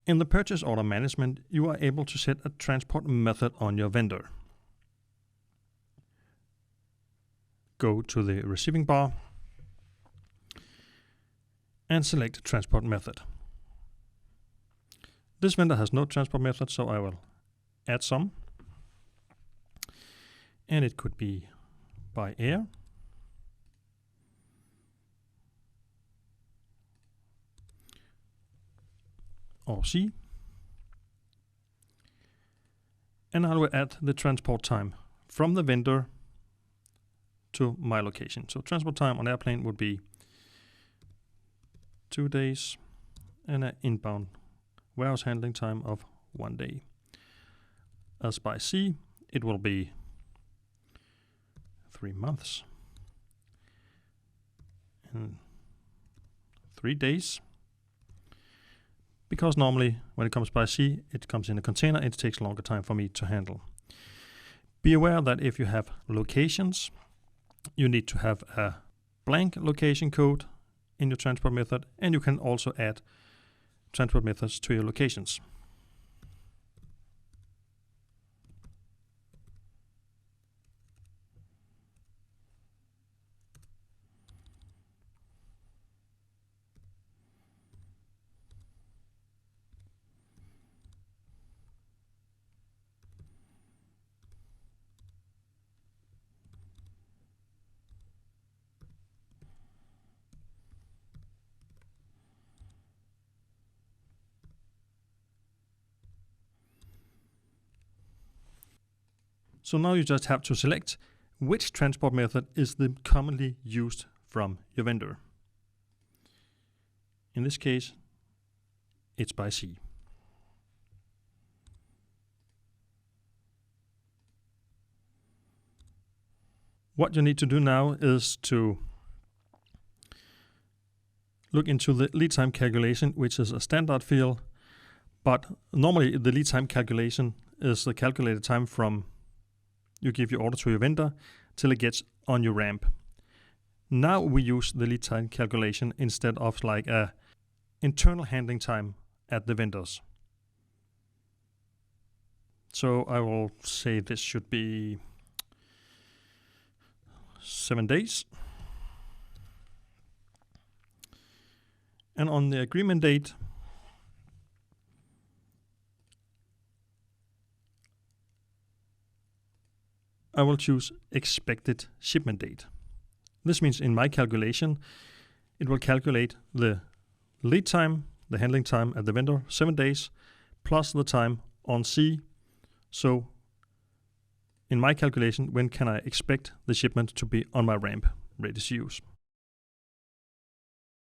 In the purchase order management, you are able to set a transport method on your vendor. Go to the receiving bar and select transport method. This vendor has no transport method, so I will add some. And it could be by air, or sea, and I will add the transport time from the vendor to my location. So transport time on airplane would be 2 days and an inbound warehouse handling time of 1 day. As by sea, it will be 3 months and 3 days. Because normally when it comes by sea, it comes in a container, it takes longer time for me to handle. Be aware that if you have locations, you need to have a blank location code in your transport method, and you can also add transport methods to your locations. So now you just have to select which transport method is the commonly used from your vendor. In this case, it's by sea. What you need to do now is to look into the lead time calculation, which is a standard field, but normally the lead time calculation is the calculated time from you give your order to your vendor till it gets on your ramp. Now we use the lead time calculation instead of like a internal handling time at the vendors. So I will say this should be 7 days. And on the agreement date, I will choose expected shipment date. This means in my calculation, it will calculate the lead time, the handling time at the vendor, 7 days, plus the time on sea. So in my calculation, when can I expect the shipment to be on my ramp, ready to use?